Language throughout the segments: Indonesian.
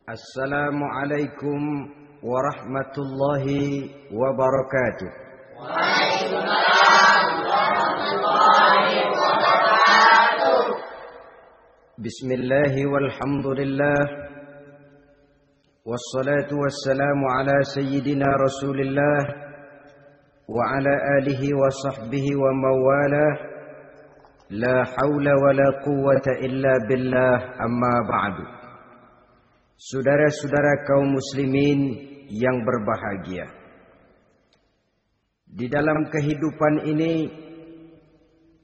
Assalamualaikum warahmatullahi wabarakatuh. Waalaikumsalam warahmatullahi wabarakatuh. Bismillahi walhamdulillah. Wassalatu wassalamu ala sayyidina Rasulillah wa ala alihi wa sahbihi wa mawalah. La hawla wa la quwwata illa billah, amma ba'du. Saudara-saudara kaum muslimin yang berbahagia, di dalam kehidupan ini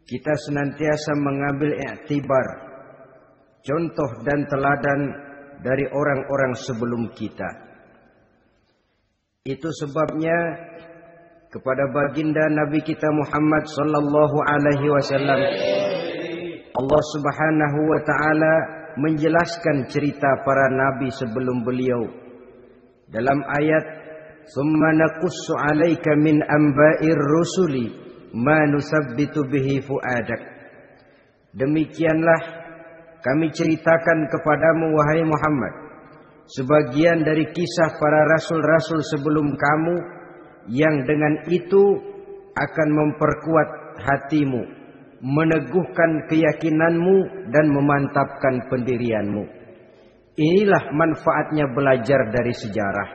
kita senantiasa mengambil iktibar, contoh dan teladan dari orang-orang sebelum kita. Itu sebabnya kepada baginda Nabi kita Muhammad sallallahu alaihi wasallam Allah Subhanahu wa taala menjelaskan cerita para nabi sebelum beliau dalam ayat "Tsumma naqussu 'alaika min amba'ir rusuli ma nusabbitu bihi fu'adak." Demikianlah kami ceritakan kepadamu wahai Muhammad sebagian dari kisah para rasul-rasul sebelum kamu yang dengan itu akan memperkuat hatimu, meneguhkan keyakinanmu dan memantapkan pendirianmu. Inilah manfaatnya belajar dari sejarah.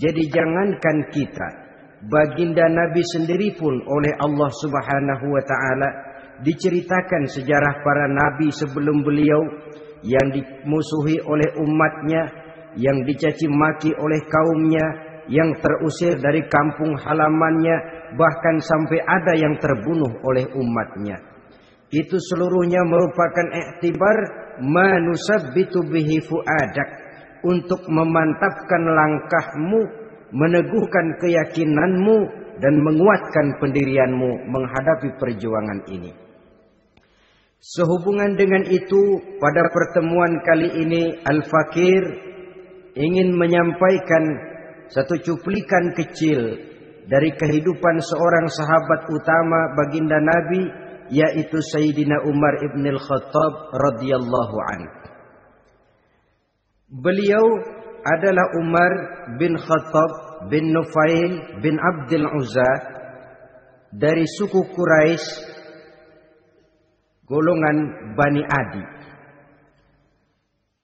Jadi jangankan kita, baginda Nabi sendiri pun oleh Allah Subhanahu wa taala diceritakan sejarah para nabi sebelum beliau yang dimusuhi oleh umatnya, yang dicaci maki oleh kaumnya, yang terusir dari kampung halamannya, bahkan sampai ada yang terbunuh oleh umatnya. Itu seluruhnya merupakan iktibar manusabbitu bihi fu'adak, untuk memantapkan langkahmu, meneguhkan keyakinanmu dan menguatkan pendirianmu menghadapi perjuangan ini. Sehubungan dengan itu, pada pertemuan kali ini Al-Fakir ingin menyampaikan satu cuplikan kecil dari kehidupan seorang sahabat utama baginda Nabi, yaitu Sayyidina Umar ibn al-Khattab radhiyallahu anhu. Beliau adalah Umar bin Khattab bin Nufail bin Abdul Uzza dari suku Quraisy golongan Bani Adi.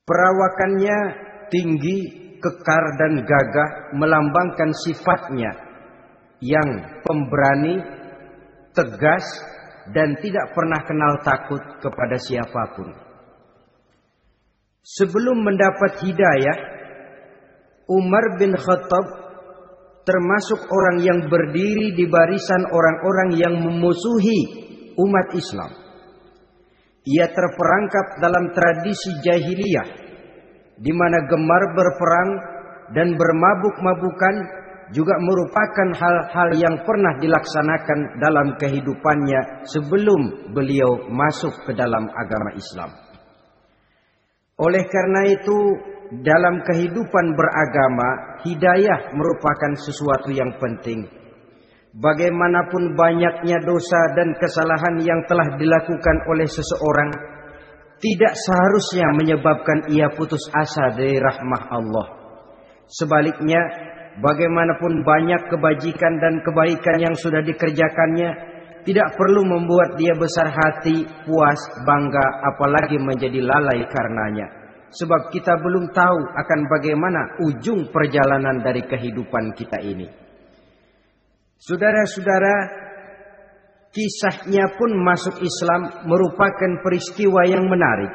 Perawakannya tinggi, kekar dan gagah, melambangkan sifatnya yang pemberani, tegas, dan tidak pernah kenal takut kepada siapapun. Sebelum mendapat hidayah, Umar bin Khattab termasuk orang yang berdiri di barisan orang-orang yang memusuhi umat Islam. Ia terperangkap dalam tradisi jahiliyah, di mana gemar berperang dan bermabuk-mabukan juga merupakan hal-hal yang pernah dilaksanakan dalam kehidupannya sebelum beliau masuk ke dalam agama Islam. Oleh karena itu, dalam kehidupan beragama, hidayah merupakan sesuatu yang penting. Bagaimanapun banyaknya dosa dan kesalahan yang telah dilakukan oleh seseorang, tidak seharusnya menyebabkan ia putus asa dari rahmah Allah. Sebaliknya, bagaimanapun banyak kebajikan dan kebaikan yang sudah dikerjakannya, tidak perlu membuat dia besar hati, puas, bangga, apalagi menjadi lalai karenanya. Sebab kita belum tahu akan bagaimana ujung perjalanan dari kehidupan kita ini. Saudara-saudara, kisahnya pun masuk Islam merupakan peristiwa yang menarik.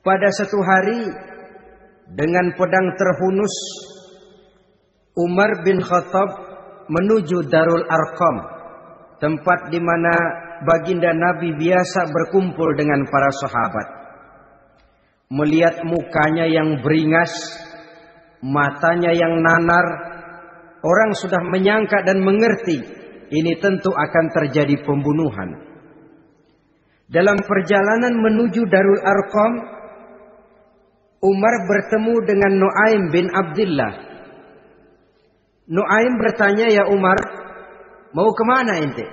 Pada satu hari, dengan pedang terhunus, Umar bin Khattab menuju Darul Arqam, tempat di mana baginda Nabi biasa berkumpul dengan para sahabat. Melihat mukanya yang beringas, matanya yang nanar, orang sudah menyangka dan mengerti ini tentu akan terjadi pembunuhan. Dalam perjalanan menuju Darul Arqam, Umar bertemu dengan Nu'aim bin Abdullah. Nu'aim bertanya, "Ya Umar, mau kemana ente?"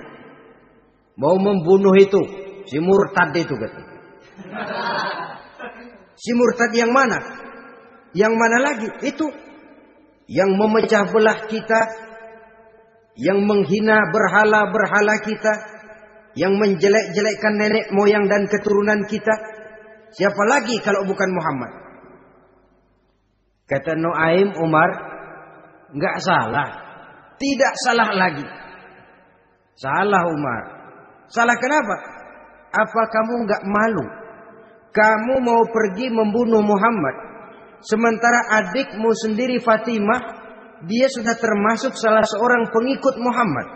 "Mau membunuh itu, si murtad itu," kata. "Si murtad yang mana?" Yang mana lagi? Itu yang memecah belah kita, yang menghina berhala-berhala kita, yang menjelek-jelekkan nenek moyang dan keturunan kita. Siapa lagi kalau bukan Muhammad? Kata Nuaim Umar, enggak salah. Tidak salah lagi. Salah Umar. Salah kenapa? Apa kamu enggak malu? Kamu mau pergi membunuh Muhammad. Sementara adikmu sendiri Fatimah, dia sudah termasuk salah seorang pengikut Muhammad.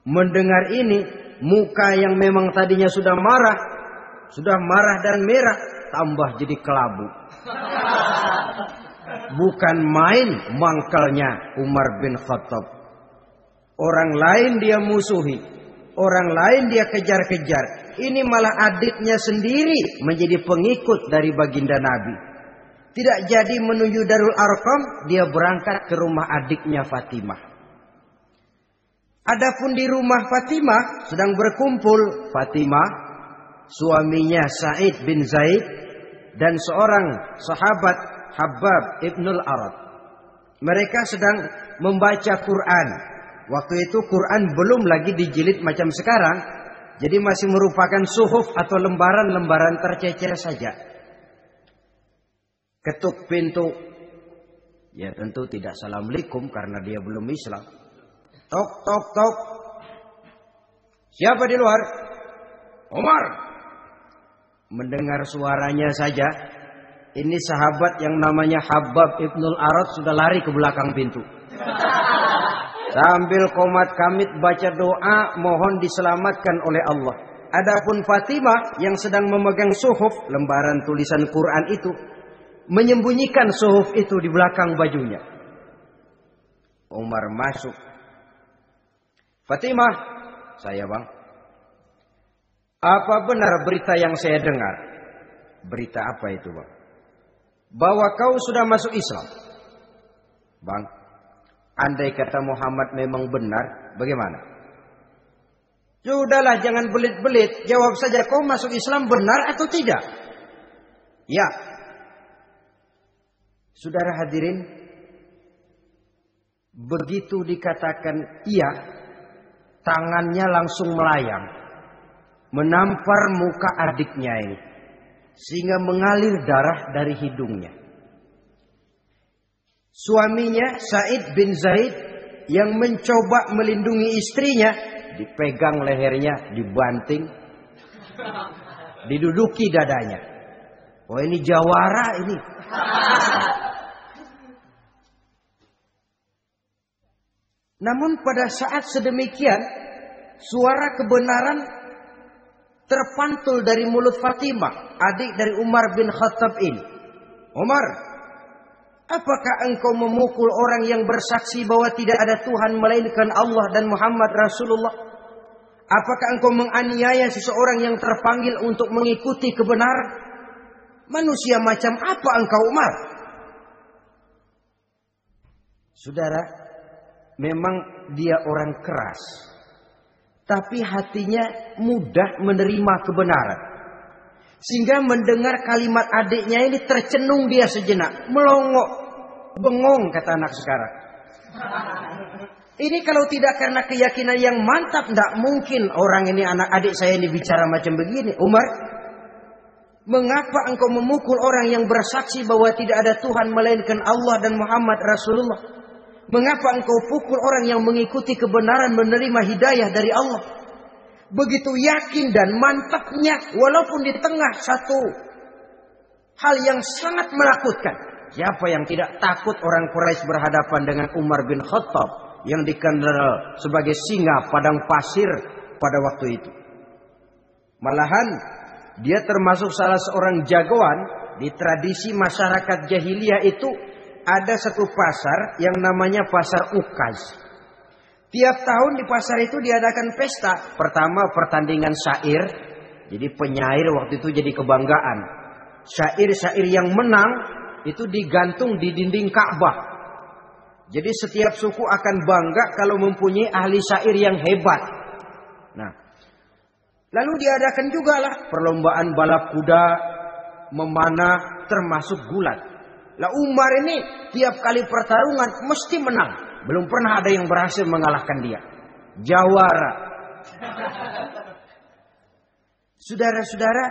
Mendengar ini, muka yang memang tadinya sudah marah dan merah, tambah jadi kelabu. Bukan main mangkalnya Umar bin Khattab. Orang lain dia musuhi, orang lain dia kejar-kejar. Ini malah adiknya sendiri menjadi pengikut dari baginda Nabi. Tidak jadi menuju Darul Arqam, dia berangkat ke rumah adiknya Fatimah. Adapun di rumah Fatimah sedang berkumpul Fatimah, suaminya Sa'id bin Zaid, dan seorang sahabat Habbab ibnul Arad. Mereka sedang membaca Quran. Waktu itu Quran belum lagi dijilid macam sekarang. Jadi masih merupakan suhuf atau lembaran-lembaran tercecer saja. Ketuk pintu. Ya tentu tidak assalamualaikum karena dia belum Islam. Tok, tok, tok. Siapa di luar? Umar. Mendengar suaranya saja, ini sahabat yang namanya Habbab ibnul Arad sudah lari ke belakang pintu. Sambil komat kamit baca doa mohon diselamatkan oleh Allah. Adapun Fatimah yang sedang memegang suhuf, lembaran tulisan Quran itu, menyembunyikan suhuf itu di belakang bajunya. Umar masuk. Fatimah, saya bang. Apa benar berita yang saya dengar? Berita apa itu bang? Bahwa kau sudah masuk Islam. Bang, andai kata Muhammad memang benar, bagaimana? Sudahlah, jangan belit-belit. Jawab saja, kau masuk Islam benar atau tidak? Ya. Saudara hadirin, begitu dikatakan iya, tangannya langsung melayang, menampar muka adiknya ini, sehingga mengalir darah dari hidungnya. Suaminya Sa'id bin Zaid yang mencoba melindungi istrinya, dipegang lehernya, dibanting, diduduki dadanya. Oh ini jawara ini. Namun pada saat sedemikian, suara kebenaran terpantul dari mulut Fatimah, adik dari Umar bin Khattab ini. Umar, apakah engkau memukul orang yang bersaksi bahwa tidak ada Tuhan melainkan Allah dan Muhammad Rasulullah? Apakah engkau menganiaya seseorang yang terpanggil untuk mengikuti kebenaran? Manusia macam apa engkau, Umar? Saudara, memang dia orang keras, tapi hatinya mudah menerima kebenaran. Sehingga mendengar kalimat adiknya ini tercenung dia sejenak. Melongo, bengong kata anak sekarang. Ini kalau tidak karena keyakinan yang mantap, tidak mungkin orang ini, anak adik saya ini bicara macam begini. Umar, mengapa engkau memukul orang yang bersaksi bahwa tidak ada Tuhan melainkan Allah dan Muhammad Rasulullah? Mengapa engkau pukul orang yang mengikuti kebenaran, menerima hidayah dari Allah? Begitu yakin dan mantapnya, walaupun di tengah satu hal yang sangat menakutkan. Siapa yang tidak takut orang Quraisy berhadapan dengan Umar bin Khattab yang dikenal sebagai singa padang pasir pada waktu itu? Malahan dia termasuk salah seorang jagoan di tradisi masyarakat jahiliyah itu. Ada satu pasar yang namanya pasar Ukaz. Tiap tahun di pasar itu diadakan pesta. Pertama pertandingan syair. Jadi penyair waktu itu jadi kebanggaan. Syair-syair yang menang itu digantung di dinding Ka'bah. Jadi setiap suku akan bangga kalau mempunyai ahli syair yang hebat. Nah, lalu diadakan juga lah perlombaan balap kuda, memanah, termasuk gulat. Lah Umar ini tiap kali pertarungan mesti menang. Belum pernah ada yang berhasil mengalahkan dia. Jawara. Saudara-saudara,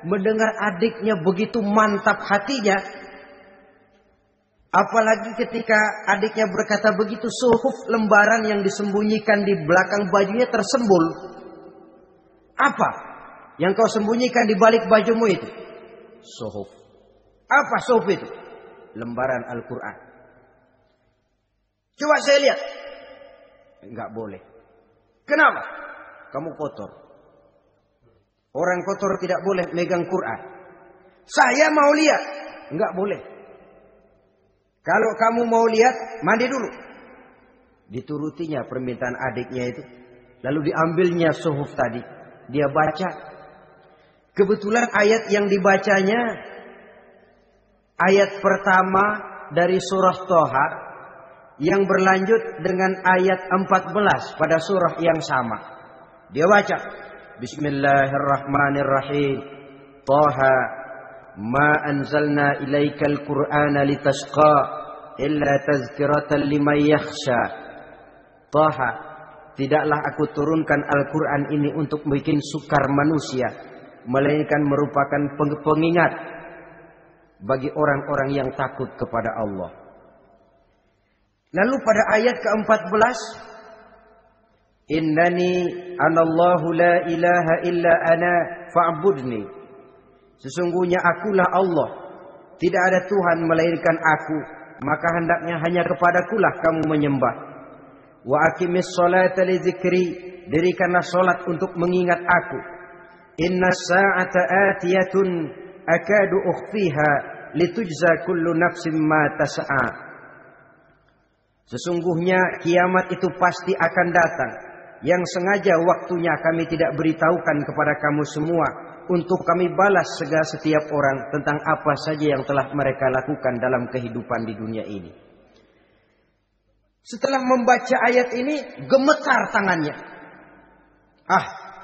mendengar adiknya begitu mantap hatinya. Apalagi ketika adiknya berkata begitu, suhuf lembaran yang disembunyikan di belakang bajunya tersembul. Apa yang kau sembunyikan di balik bajumu itu? Suhuf. Apa suhuf itu? Lembaran Al-Quran. Coba saya lihat. Enggak boleh. Kenapa? Kamu kotor. Orang kotor tidak boleh megang Quran. Saya mau lihat. Enggak boleh. Kalau kamu mau lihat, mandi dulu. Diturutinya permintaan adiknya itu. Lalu diambilnya suhuf tadi. Dia baca. Kebetulan ayat yang dibacanya ayat pertama dari surah Thaha yang berlanjut dengan ayat 14 pada surah yang sama. Dia baca, Bismillahirrahmanirrahim. Thaha ma anzalna ilaikal Qur'ana litashqa illa tazkiratan liman yakhsha. Thaha, tidaklah aku turunkan Al-Quran ini untuk bikin sukar manusia, melainkan merupakan pengingat bagi orang-orang yang takut kepada Allah. Lalu pada ayat ke-14, Innani anallahu la ilaha illa ana fa'budni. Sesungguhnya akulah Allah, tidak ada Tuhan melainkan aku, maka hendaknya hanya kepadakulah kamu menyembah. Wa aqimis sholata li dzikri, dirikanlah salat untuk mengingat aku. Inna sa'ata atiyatun akadu ukhfiha litujza kullu nafsin ma tas'a. Sesungguhnya kiamat itu pasti akan datang, yang sengaja waktunya kami tidak beritahukan kepada kamu semua, untuk kami balas segala setiap orang tentang apa saja yang telah mereka lakukan dalam kehidupan di dunia ini. Setelah membaca ayat ini, gemetar tangannya.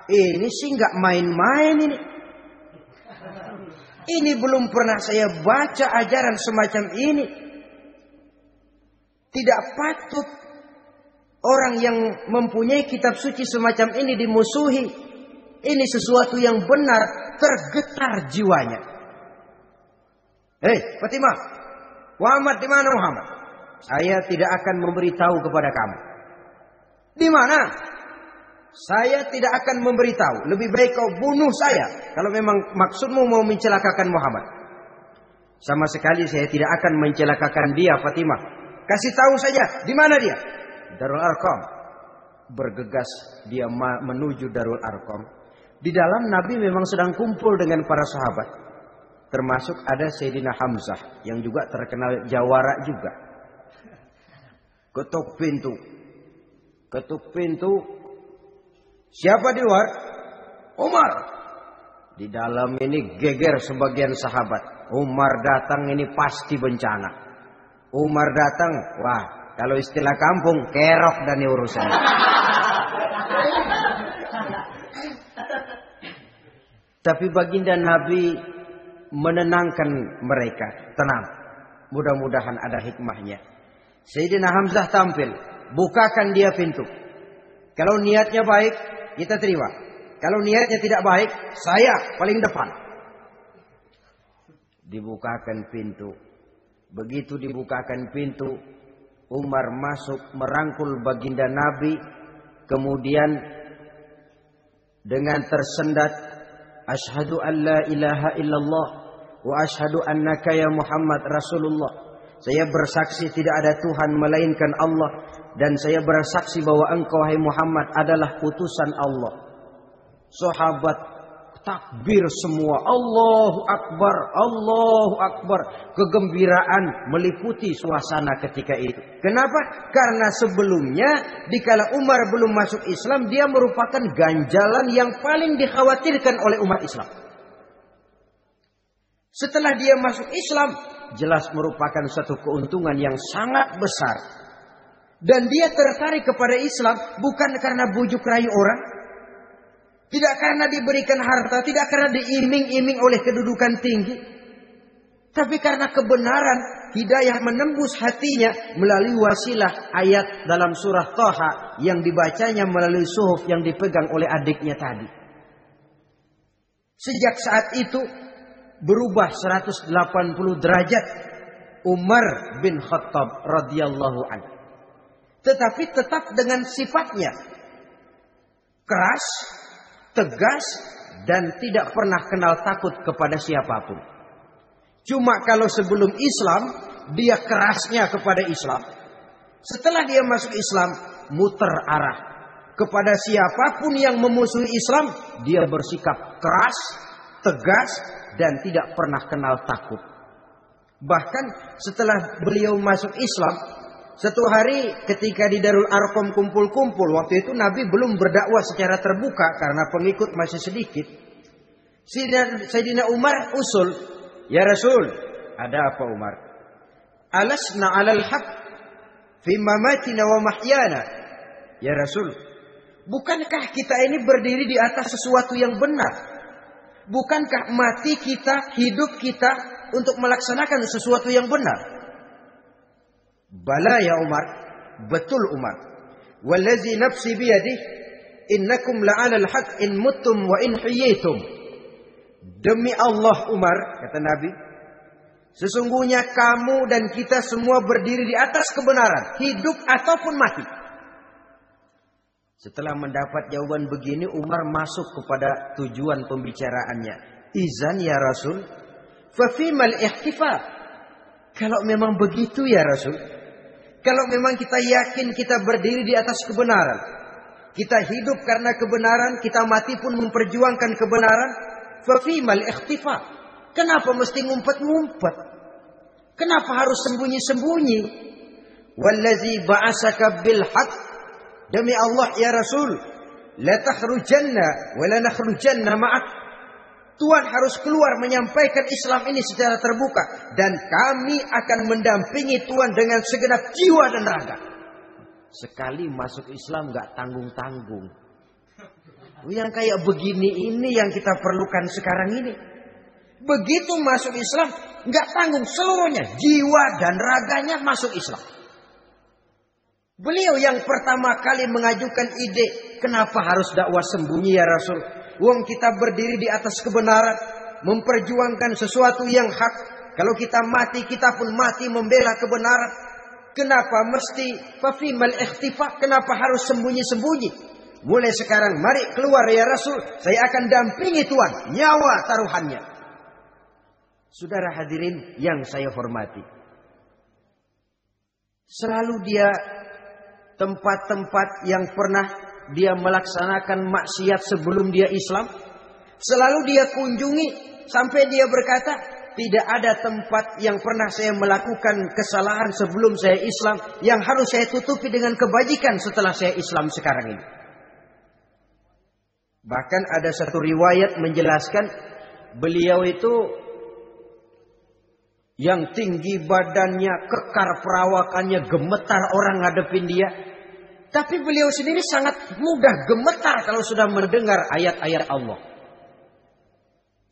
Ini sih nggak main-main ini. Ini belum pernah saya baca ajaran semacam ini. Tidak patut orang yang mempunyai kitab suci semacam ini dimusuhi. Ini sesuatu yang benar, tergetar jiwanya. Hei, Fatimah, Muhammad di mana Muhammad? Saya tidak akan memberitahu kepada kamu. Di mana? Saya tidak akan memberitahu. Lebih baik kau bunuh saya kalau memang maksudmu mau mencelakakan Muhammad. Sama sekali saya tidak akan mencelakakan dia, Fatimah. Kasih tahu saja, di mana dia? Darul Arqam. Bergegas dia menuju Darul Arqam. Di dalam Nabi memang sedang kumpul dengan para sahabat. Termasuk ada Sayyidina Hamzah yang juga terkenal jawara juga. Ketuk pintu. Ketuk pintu. Siapa di luar? Umar. Di dalam ini geger sebagian sahabat. Umar datang ini pasti bencana. Umar datang, wah, kalau istilah kampung, kerok dan urusan. Tapi baginda Nabi menenangkan mereka. Tenang, mudah-mudahan ada hikmahnya. Sayyidina Hamzah tampil, bukakan dia pintu. Kalau niatnya baik, kita terima. Kalau niatnya tidak baik, saya paling depan. Dibukakan pintu. Begitu dibukakan pintu, Umar masuk merangkul baginda Nabi. Kemudian dengan tersendat, Asyhadu an la ilaha illallah wa asyhadu annaka ya Muhammad Rasulullah. Saya bersaksi tidak ada Tuhan melainkan Allah, dan saya bersaksi bahwa engkau hai Muhammad adalah utusan Allah. Sahabat takbir semua, Allahu Akbar, Allahu Akbar. Kegembiraan meliputi suasana ketika itu. Kenapa? Karena sebelumnya dikala Umar belum masuk Islam, dia merupakan ganjalan yang paling dikhawatirkan oleh umat Islam. Setelah dia masuk Islam, jelas merupakan satu keuntungan yang sangat besar. Dan dia tertarik kepada Islam bukan karena bujuk rayu orang, tidak karena diberikan harta, tidak karena diiming-iming oleh kedudukan tinggi, tapi karena kebenaran hidayah menembus hatinya melalui wasilah ayat dalam surah Thaha yang dibacanya melalui suhuf yang dipegang oleh adiknya tadi. Sejak saat itu berubah 180 derajat Umar bin Khattab radhiyallahu anhu. Tetapi tetap dengan sifatnya keras, tegas, dan tidak pernah kenal takut kepada siapapun. Cuma kalau sebelum Islam, dia kerasnya kepada Islam. Setelah dia masuk Islam, muter arah. Kepada siapapun yang memusuhi Islam, dia bersikap keras, tegas, dan tidak pernah kenal takut. Bahkan setelah beliau masuk Islam, satu hari ketika di Darul Arqam kumpul-kumpul, waktu itu Nabi belum berdakwah secara terbuka karena pengikut masih sedikit. Sayyidina Umar usul, "Ya Rasul, ada apa Umar? Alasna 'alal haq fi mamatina wa mahyana." Ya Rasul, bukankah kita ini berdiri di atas sesuatu yang benar? Bukankah mati kita, hidup kita untuk melaksanakan sesuatu yang benar? Bala ya Umar, betul Umar. Wallazi nafsi biyadih, innakum la'alal haq in muttum wa in hiyitum. Demi Allah Umar, kata Nabi, sesungguhnya kamu dan kita semua berdiri di atas kebenaran, hidup ataupun mati. Setelah mendapat jawaban begini, Umar masuk kepada tujuan pembicaraannya. Izan ya Rasul, fafimal ihtifal. Kalau memang begitu ya Rasul, kalau memang kita yakin kita berdiri di atas kebenaran, kita hidup karena kebenaran, kita mati pun memperjuangkan kebenaran, fafimal ihtifal. Kenapa mesti ngumpet-ngumpet? Kenapa harus sembunyi-sembunyi? Wallazi ba'asaka bil haqq, demi Allah ya Rasul, la takhrujanna wa la nakhrujanna ma'ak. Tuhan harus keluar menyampaikan Islam ini secara terbuka, dan kami akan mendampingi Tuhan dengan segenap jiwa dan raga. Sekali masuk Islam gak tanggung-tanggung. Yang kayak begini ini yang kita perlukan sekarang ini. Begitu masuk Islam gak tanggung seluruhnya, jiwa dan raganya masuk Islam. Beliau yang pertama kali mengajukan ide, kenapa harus dakwah sembunyi ya Rasul? Wong kita berdiri di atas kebenaran, memperjuangkan sesuatu yang hak. Kalau kita mati, kita pun mati membela kebenaran. Kenapa mesti fafimal ikhtifa? Kenapa harus sembunyi-sembunyi? Mulai sekarang mari keluar ya Rasul, saya akan dampingi Tuhan, nyawa taruhannya. Saudara hadirin yang saya hormati, selalu dia tempat-tempat yang pernah dia melaksanakan maksiat sebelum dia Islam, selalu dia kunjungi sampai dia berkata, tidak ada tempat yang pernah saya melakukan kesalahan sebelum saya Islam yang harus saya tutupi dengan kebajikan setelah saya Islam sekarang ini. Bahkan ada satu riwayat menjelaskan beliau itu yang tinggi badannya, kekar perawakannya, gemetar orang ngadepin dia. Tapi beliau sendiri sangat mudah gemetar kalau sudah mendengar ayat-ayat Allah.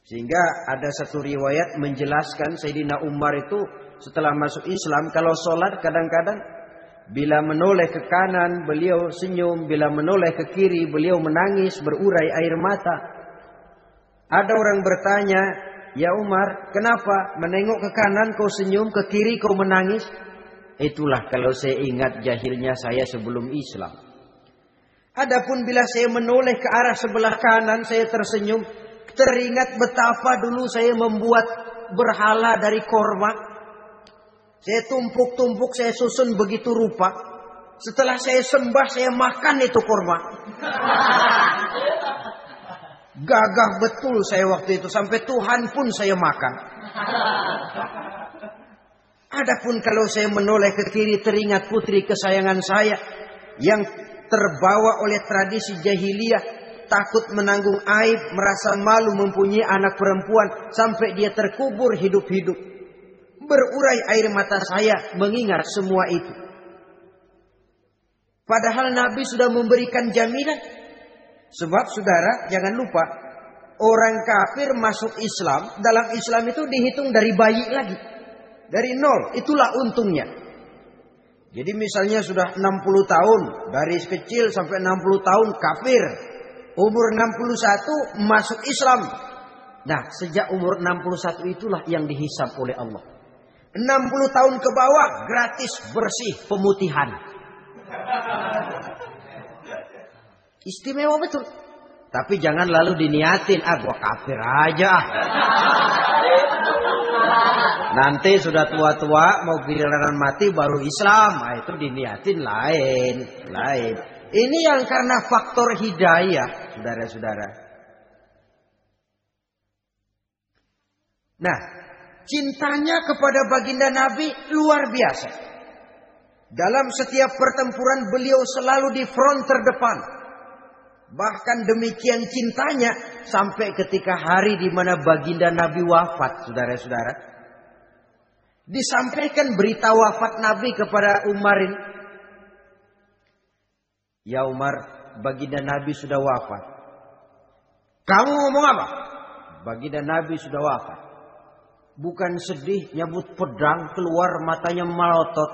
Sehingga ada satu riwayat menjelaskan Sayyidina Umar itu setelah masuk Islam, kalau sholat kadang-kadang bila menoleh ke kanan beliau senyum, bila menoleh ke kiri beliau menangis berurai air mata. Ada orang bertanya, ya Umar, kenapa menengok ke kanan kau senyum, ke kiri kau menangis? Itulah kalau saya ingat jahilnya saya sebelum Islam. Adapun bila saya menoleh ke arah sebelah kanan saya tersenyum, teringat betapa dulu saya membuat berhala dari korma. Saya tumpuk-tumpuk, saya susun begitu rupa. Setelah saya sembah, saya makan itu korma. Gagah betul saya waktu itu, sampai Tuhan pun saya makan. Adapun kalau saya menoleh ke kiri, teringat putri kesayangan saya yang terbawa oleh tradisi jahiliyah, takut menanggung aib, merasa malu mempunyai anak perempuan sampai dia terkubur hidup-hidup. Berurai air mata saya mengingat semua itu. Padahal Nabi sudah memberikan jaminan. Sebab saudara jangan lupa, orang kafir masuk Islam, dalam Islam itu dihitung dari bayi lagi. Dari nol, itulah untungnya. Jadi misalnya sudah 60 tahun, dari kecil sampai 60 tahun kafir. Umur 61 masuk Islam. Nah, sejak umur 61 itulah yang dihisab oleh Allah. 60 tahun ke bawah gratis bersih pemutihan. Istimewa betul. Tapi jangan lalu diniatin, gua kafir aja. Nanti sudah tua-tua mau giliran mati baru Islam. Nah, itu diniatin lain. Ini yang karena faktor hidayah, saudara-saudara. Nah, cintanya kepada baginda Nabi luar biasa. Dalam setiap pertempuran beliau selalu di front terdepan. Bahkan demikian cintanya sampai ketika hari di mana baginda Nabi wafat, saudara-saudara. Disampaikan berita wafat Nabi kepada Umar ini. Ya Umar, baginda Nabi sudah wafat. Kamu ngomong apa? Baginda Nabi sudah wafat. Bukan sedih, nyabut pedang, keluar matanya melotot.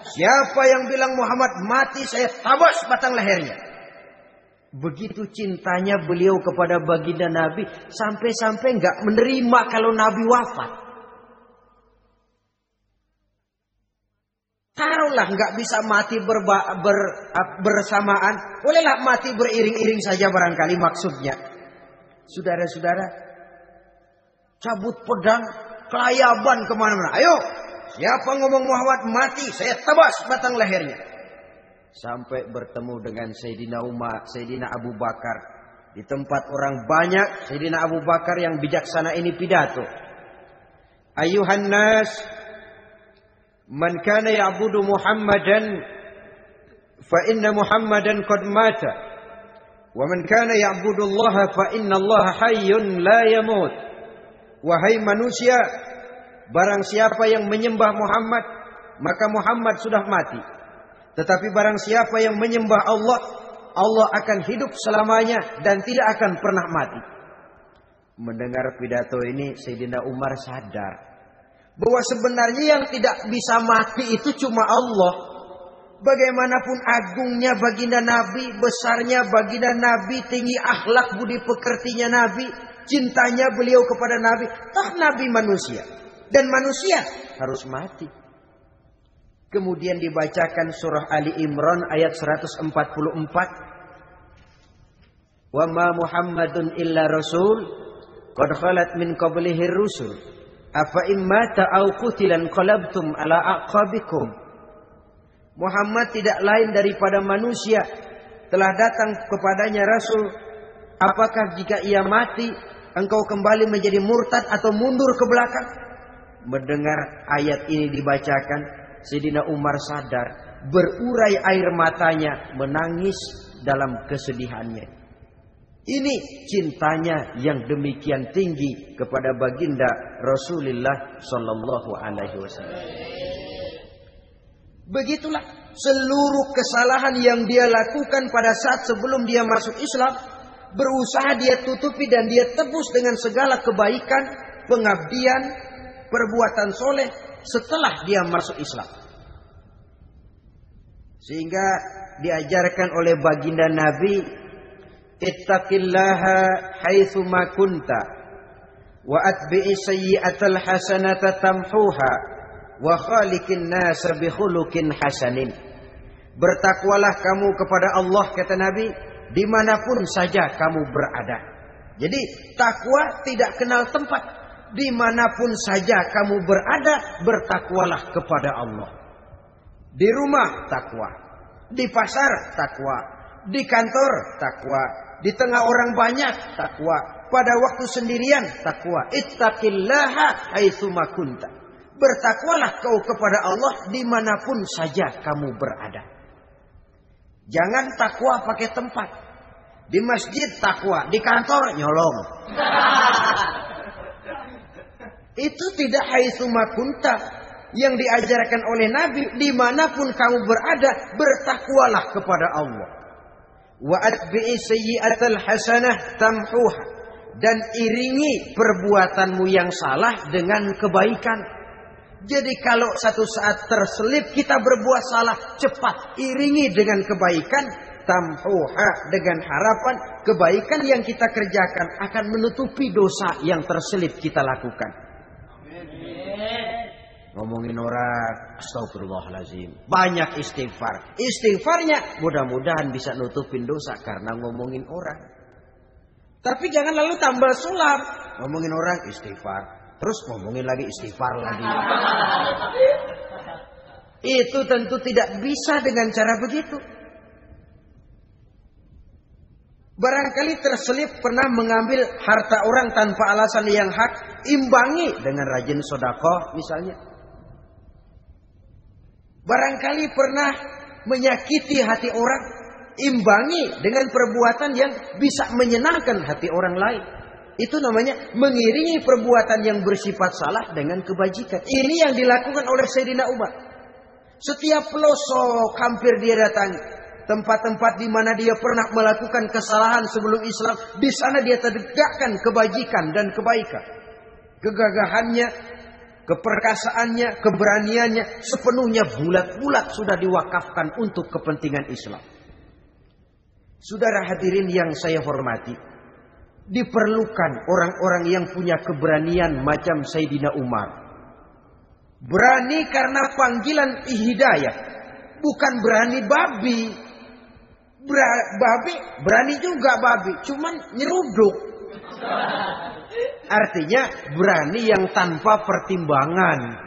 Siapa yang bilang Muhammad mati, saya tabas batang lehernya. Begitu cintanya beliau kepada baginda Nabi, sampai-sampai nggak menerima kalau Nabi wafat. Taruhlah nggak bisa mati bersamaan, bolehlah mati beriring-iring saja barangkali maksudnya. Saudara-saudara, cabut pedang, kelayaban kemana-mana. Ayo, siapa ngomong Muhammad mati, saya tebas batang lehernya. Sampai bertemu dengan Sayyidina Umar, Sayyidina Abu Bakar. Di tempat orang banyak, Sayyidina Abu Bakar yang bijaksana ini pidato. Ayuhan nas, man kana ya'budu Muhammadan fa inna Muhammadan qad mata. Wa man kana ya'budu Allah fa inna Allah hayyun la yamut. Wahai manusia, barang siapa yang menyembah Muhammad, maka Muhammad sudah mati. Tetapi barang siapa yang menyembah Allah, Allah akan hidup selamanya dan tidak akan pernah mati. Mendengar pidato ini, Sayyidina Umar sadar bahwa sebenarnya yang tidak bisa mati itu cuma Allah. Bagaimanapun agungnya baginda Nabi, besarnya baginda Nabi, tinggi akhlak budi pekertinya Nabi, cintanya beliau kepada Nabi, toh Nabi manusia dan manusia harus mati. Kemudian dibacakan surah Ali Imran ayat 144. Wa ma Muhammadun illa rasul qad khalat min qablihi rusul afa in mata aw qutilan qalabtum ala aqabikum. Muhammad tidak lain daripada manusia, telah datang kepadanya rasul. Apakah jika ia mati engkau kembali menjadi murtad atau mundur ke belakang? Mendengar ayat ini dibacakan, Sayyidina Umar sadar, berurai air matanya, menangis dalam kesedihannya. Ini cintanya yang demikian tinggi kepada baginda Rasulullah sallallahu alaihi wasallam. Begitulah seluruh kesalahan yang dia lakukan pada saat sebelum dia masuk Islam, berusaha dia tutupi dan dia tebus dengan segala kebaikan, pengabdian, perbuatan soleh setelah dia masuk Islam. Sehingga diajarkan oleh baginda Nabi, ittaqillaha haitsu ma kunta wa atbi'i sayyi'atal hasanata tamhuha wa khaliqin nasa bi khuluqin hasanin. Bertakwalah kamu kepada Allah, kata Nabi, dimanapun saja kamu berada. Jadi takwa tidak kenal tempat. Dimanapun saja kamu berada, bertakwalah kepada Allah. Di rumah takwa, di pasar takwa, di kantor takwa, di tengah orang banyak takwa, pada waktu sendirian takwa. Ittaqillaha haitsu ma kunta. Bertakwalah kau kepada Allah dimanapun saja kamu berada. Jangan takwa pakai tempat. Di masjid takwa, di kantor nyolong. Itu tidak haitsu ma kunta yang diajarkan oleh Nabi. Dimanapun kamu berada, bertakwalah kepada Allah. Wa atbi'i sayyi'atal hasanah tamhuha. Dan iringi perbuatanmu yang salah dengan kebaikan. Jadi kalau satu saat terselip kita berbuat salah, cepat iringi dengan kebaikan, tamhuha dengan harapan kebaikan yang kita kerjakan akan menutupi dosa yang terselip kita lakukan. Ngomongin orang, astagfirullahaladzim, banyak istighfar. Istighfarnya mudah-mudahan bisa nutupin dosa karena ngomongin orang. Tapi jangan lalu tambal sulap. Ngomongin orang istighfar, terus ngomongin lagi istighfar lagi. Itu tentu tidak bisa dengan cara begitu. Barangkali terselip pernah mengambil harta orang tanpa alasan yang hak, imbangi dengan rajin sedekah misalnya. Barangkali pernah menyakiti hati orang, imbangi dengan perbuatan yang bisa menyenangkan hati orang lain. Itu namanya mengiringi perbuatan yang bersifat salah dengan kebajikan. Ini yang dilakukan oleh Sayyidina Umar. Setiap pelosok hampir dia datangi. Tempat-tempat di mana dia pernah melakukan kesalahan sebelum Islam, di sana dia tegakkan kebajikan dan kebaikan. Kegagahannya, keperkasaannya, keberaniannya sepenuhnya bulat-bulat sudah diwakafkan untuk kepentingan Islam. Saudara hadirin yang saya hormati, diperlukan orang-orang yang punya keberanian macam Sayyidina Umar. Berani karena panggilan hidayah, bukan berani babi. Babi berani juga babi, cuman nyeruduk. Artinya berani yang tanpa pertimbangan.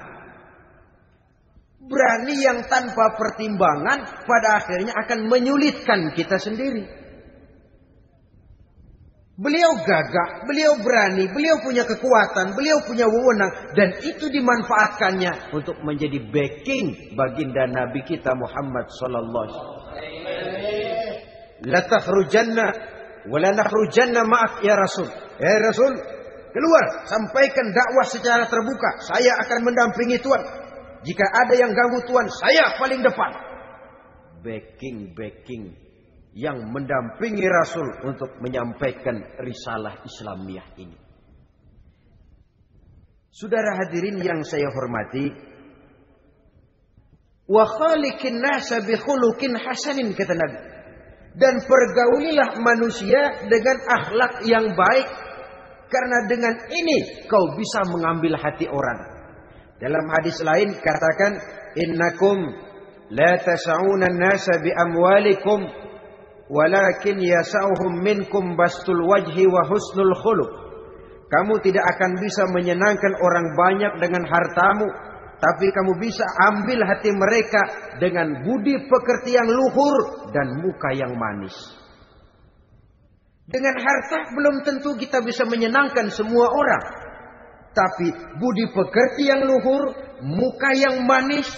Berani yang tanpa pertimbangan pada akhirnya akan menyulitkan kita sendiri. Beliau gagah, beliau berani, beliau punya kekuatan, beliau punya wewenang. Dan itu dimanfaatkannya untuk menjadi backing baginda Nabi kita Muhammad sallallahu alaihi wasallam. La takhrujanna wa la nakhrujanna ma'ak ya Rasul. Ya Rasul, keluar, sampaikan dakwah secara terbuka. Saya akan mendampingi Tuhan. Jika ada yang ganggu Tuhan, saya paling depan. Backing yang mendampingi Rasul untuk menyampaikan risalah Islamiyah ini. Saudara hadirin yang saya hormati, wa khaliqin nasa bi khuluqin hasanin, kata Nabi. Dan pergaulilah manusia dengan akhlak yang baik, karena dengan ini kau bisa mengambil hati orang. Dalam hadis lain katakan, innakum la tas'una an-nasa bi amwalikum walakin yas'uhum minkum bastul wajhi wa husnul khuluq. Kamu tidak akan bisa menyenangkan orang banyak dengan hartamu, tapi kamu bisa ambil hati mereka dengan budi pekerti yang luhur dan muka yang manis. Dengan harta belum tentu kita bisa menyenangkan semua orang. Tapi budi pekerti yang luhur, muka yang manis,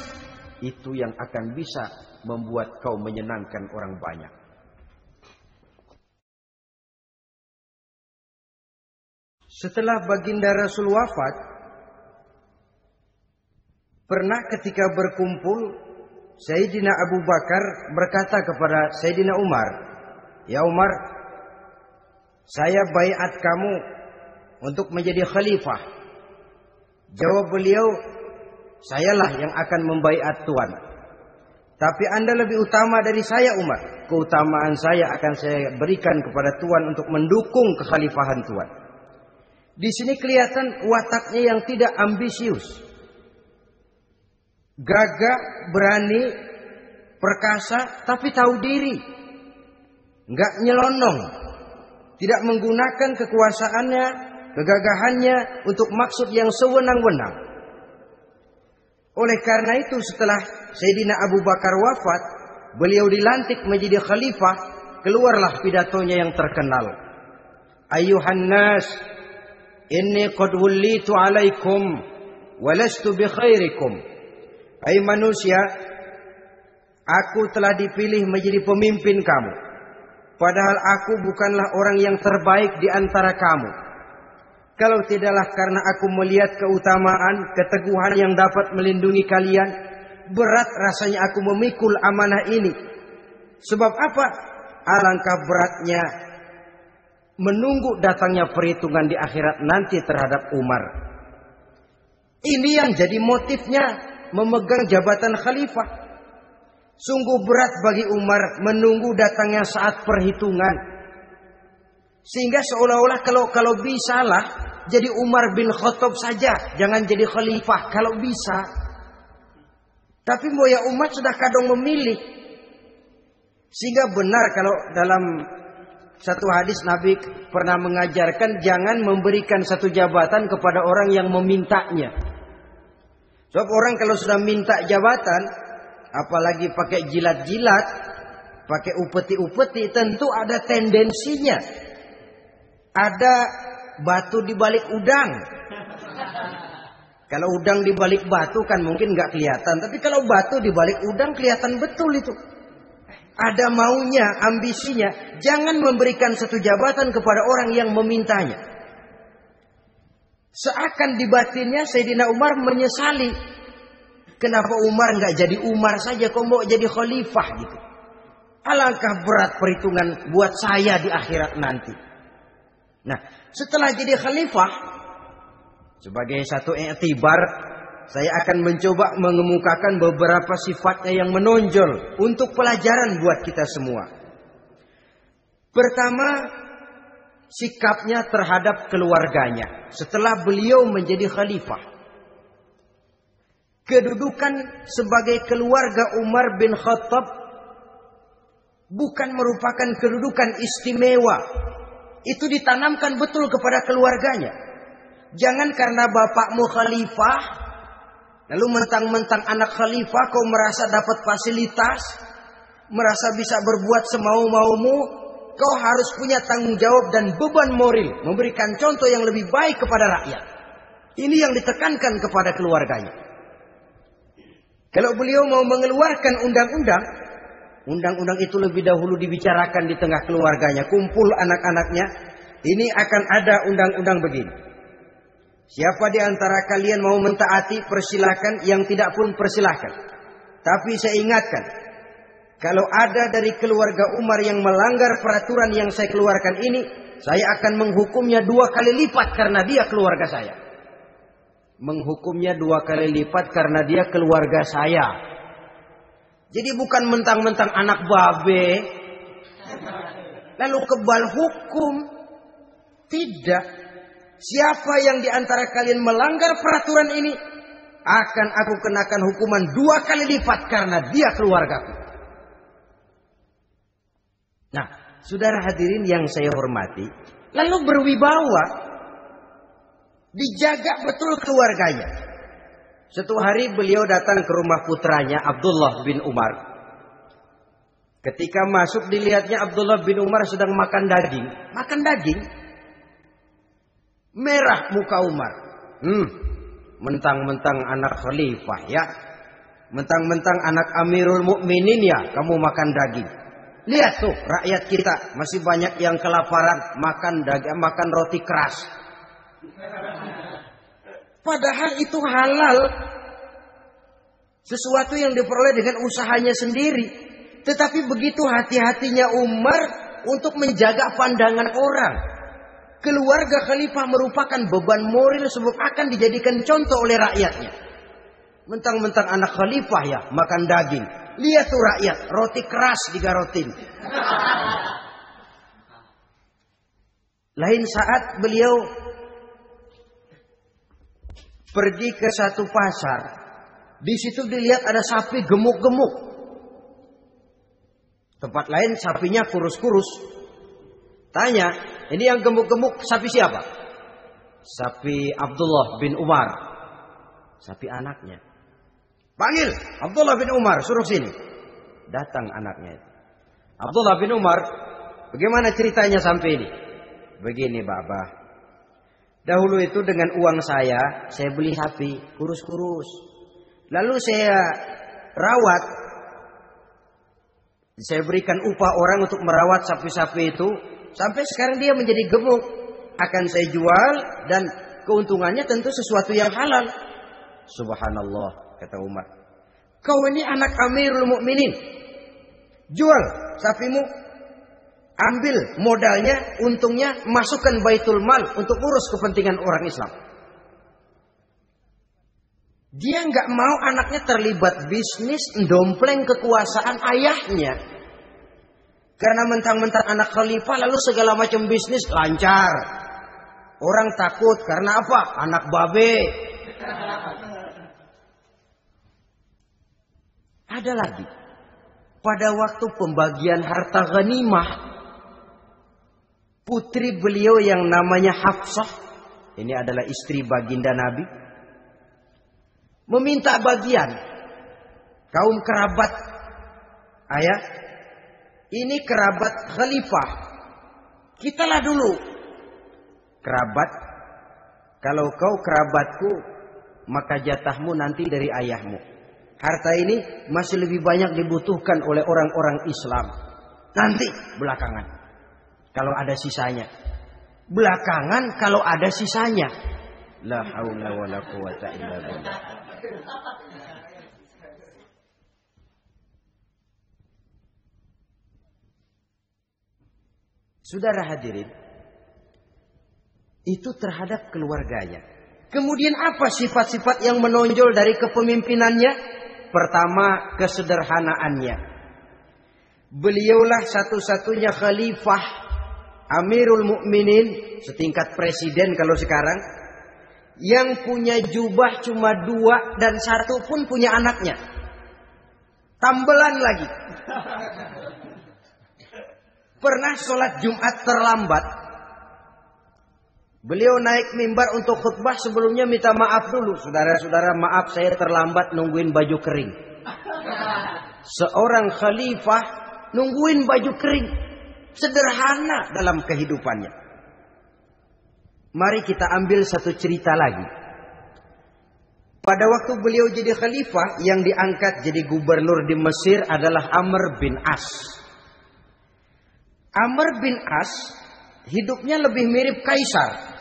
itu yang akan bisa membuat kau menyenangkan orang banyak. Setelah baginda Rasul wafat, pernah ketika berkumpul, Sayyidina Abu Bakar berkata kepada Sayyidina Umar, "Ya Umar, saya baiat kamu untuk menjadi khalifah." Jawab beliau, "Sayalah yang akan membaiat Tuhan. Tapi Anda lebih utama dari saya Umar. Keutamaan saya akan saya berikan kepada Tuhan untuk mendukung kekhalifahan Tuhan." Di sini kelihatan wataknya yang tidak ambisius. Gagah, berani, perkasa, tapi tahu diri. Enggak nyelonong. Tidak menggunakan kekuasaannya, kegagahannya untuk maksud yang sewenang-wenang. Oleh karena itu setelah Sayyidina Abu Bakar wafat, beliau dilantik menjadi khalifah, keluarlah pidatonya yang terkenal. Ayyuhan nas, inni qad wullitu alaikum walastu bi khairikum. Hai manusia, aku telah dipilih menjadi pemimpin kamu. Padahal aku bukanlah orang yang terbaik di antara kamu. Kalau tidaklah karena aku melihat keutamaan, keteguhan yang dapat melindungi kalian, berat rasanya aku memikul amanah ini. Sebab apa? Alangkah beratnya menunggu datangnya perhitungan di akhirat nanti terhadap Umar. Ini yang jadi motifnya memegang jabatan khalifah. Sungguh berat bagi Umar menunggu datangnya saat perhitungan. Sehingga seolah-olah kalau bisa lah jadi Umar bin Khattab saja, jangan jadi khalifah kalau bisa. Tapi moya umat sudah kadang memilih. Sehingga benar kalau dalam satu hadis Nabi pernah mengajarkan jangan memberikan satu jabatan kepada orang yang memintanya. Sebab orang kalau sudah minta jabatan, apalagi pakai jilat-jilat, pakai upeti-upeti, tentu ada tendensinya. Ada batu di balik udang. Kalau udang di balik batu kan mungkin nggak kelihatan, tapi kalau batu di balik udang kelihatan betul itu. Ada maunya, ambisinya. Jangan memberikan satu jabatan kepada orang yang memintanya. Seakan di batinnya Sayyidina Umar menyesali. Kenapa Umar nggak jadi Umar saja, kok mau jadi khalifah gitu. Alangkah berat perhitungan buat saya di akhirat nanti. Nah, setelah jadi khalifah, sebagai satu iktibar, saya akan mencoba mengemukakan beberapa sifatnya yang menonjol untuk pelajaran buat kita semua. Pertama, sikapnya terhadap keluarganya setelah beliau menjadi khalifah. Kedudukan sebagai keluarga Umar bin Khattab bukan merupakan kedudukan istimewa. Itu ditanamkan betul kepada keluarganya. Jangan karena bapakmu khalifah, lalu mentang-mentang anak khalifah kau merasa dapat fasilitas, merasa bisa berbuat semau-maumu, kau harus punya tanggung jawab dan beban moral, memberikan contoh yang lebih baik kepada rakyat. Ini yang ditekankan kepada keluarganya. Kalau beliau mau mengeluarkan undang-undang, undang-undang itu lebih dahulu dibicarakan di tengah keluarganya, kumpul anak-anaknya, ini akan ada undang-undang begini. Siapa di antara kalian mau mentaati, persilakan, yang tidak pun persilakan. Tapi saya ingatkan, kalau ada dari keluarga Umar yang melanggar peraturan yang saya keluarkan ini, saya akan menghukumnya 2 kali lipat karena dia keluarga saya. Menghukumnya 2 kali lipat karena dia keluarga saya. Jadi bukan mentang-mentang anak babe, lalu kebal hukum. Tidak. Siapa yang di antara kalian melanggar peraturan ini, akan aku kenakan hukuman 2 kali lipat karena dia keluargaku. Nah, saudara hadirin yang saya hormati, lalu berwibawa, dijaga betul keluarganya. Suatu hari beliau datang ke rumah putranya Abdullah bin Umar. Ketika masuk dilihatnya Abdullah bin Umar sedang makan daging. Makan daging. Merah muka Umar. Mentang-mentang anak khalifah ya. Mentang-mentang anak Amirul Mukminin ya, kamu makan daging. Lihat tuh rakyat kita masih banyak yang kelaparan, makan daging, makan roti keras. Padahal itu halal. Sesuatu yang diperoleh dengan usahanya sendiri. Tetapi begitu hati-hatinya Umar untuk menjaga pandangan orang. Keluarga khalifah merupakan beban moral sebab akan dijadikan contoh oleh rakyatnya. Mentang-mentang anak khalifah ya makan daging. Lihat tuh rakyat, roti keras digarotin. Lain saat beliau pergi ke satu pasar. Di situ dilihat ada sapi gemuk-gemuk. Tempat lain sapinya kurus-kurus. Tanya, ini yang gemuk-gemuk sapi siapa? Sapi Abdullah bin Umar. Sapi anaknya. Panggil Abdullah bin Umar, suruh sini. Datang anaknya itu. Abdullah bin Umar, bagaimana ceritanya sampai ini? Begini, Bapak. Dahulu itu dengan uang saya beli sapi kurus-kurus. Lalu saya rawat. Saya berikan upah orang untuk merawat sapi-sapi itu. Sampai sekarang dia menjadi gemuk. Akan saya jual dan keuntungannya tentu sesuatu yang halal. Subhanallah, kata Umar. Kau ini anak Amirul Mukminin. Jual sapimu. Ambil modalnya, untungnya, masukkan Baitul Mal untuk urus kepentingan orang Islam. Dia nggak mau anaknya terlibat bisnis, ndompleng kekuasaan ayahnya. Karena mentang-mentang anak khalifah lalu segala macam bisnis lancar. Orang takut karena apa? Anak babe. Ada lagi. Pada waktu pembagian harta ghanimah, putri beliau yang namanya Hafsah, ini adalah istri baginda Nabi, meminta bagian. Kaum kerabat ayah, ini kerabat khalifah, kitalah dulu kerabat. Kalau kau kerabatku, maka jatahmu nanti dari ayahmu. Harta ini masih lebih banyak dibutuhkan oleh orang-orang Islam. Nanti belakangan, kalau ada sisanya. Belakangan kalau ada sisanya. La haula wala quwata illa billah. Saudara hadirin, itu terhadap keluarganya. Kemudian apa sifat-sifat yang menonjol dari kepemimpinannya? Pertama, kesederhanaannya. Beliaulah satu-satunya khalifah, Amirul Mukminin, setingkat presiden kalau sekarang, yang punya jubah cuma 2 dan 1 pun punya anaknya. Tambelan lagi. Pernah sholat Jumat terlambat. Beliau naik mimbar untuk khutbah, sebelumnya minta maaf dulu. Saudara-saudara, maaf saya terlambat nungguin baju kering. Seorang khalifah nungguin baju kering. Sederhana dalam kehidupannya. Mari kita ambil satu cerita lagi. Pada waktu beliau jadi khalifah, yang diangkat jadi gubernur di Mesir adalah Amr bin As. Amr bin As hidupnya lebih mirip kaisar.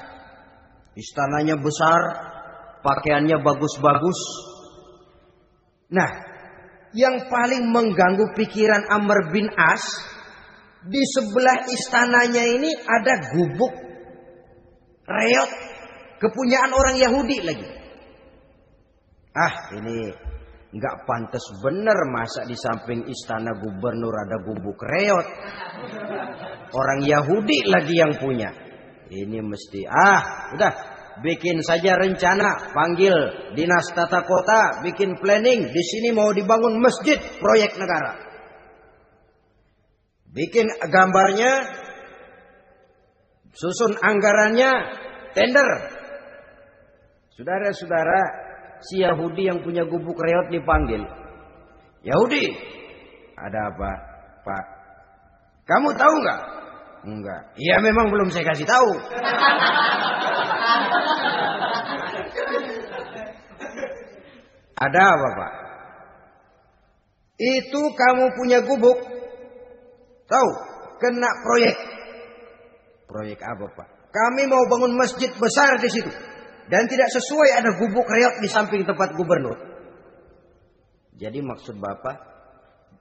Istananya besar, pakaiannya bagus-bagus. Nah, yang paling mengganggu pikiran Amr bin As, di sebelah istananya ini ada gubuk reot kepunyaan orang Yahudi lagi. Ini nggak pantas bener, masa di samping istana gubernur ada gubuk reot. Orang Yahudi lagi yang punya. Ini mesti udah bikin saja rencana, panggil dinas tata kota, bikin planning. Di sini mau dibangun masjid, proyek negara. Bikin gambarnya, susun anggarannya, tender. Saudara-saudara, si Yahudi yang punya gubuk reot dipanggil. Yahudi, ada apa, Pak? Kamu tahu nggak? Enggak. Iya, memang belum saya kasih tahu. Ada apa, Pak? Itu kamu punya gubuk. Tahu? Kena proyek. Proyek apa, Pak? Kami mau bangun masjid besar di situ. Dan tidak sesuai ada gubuk reot di samping tempat gubernur. Jadi maksud Bapak,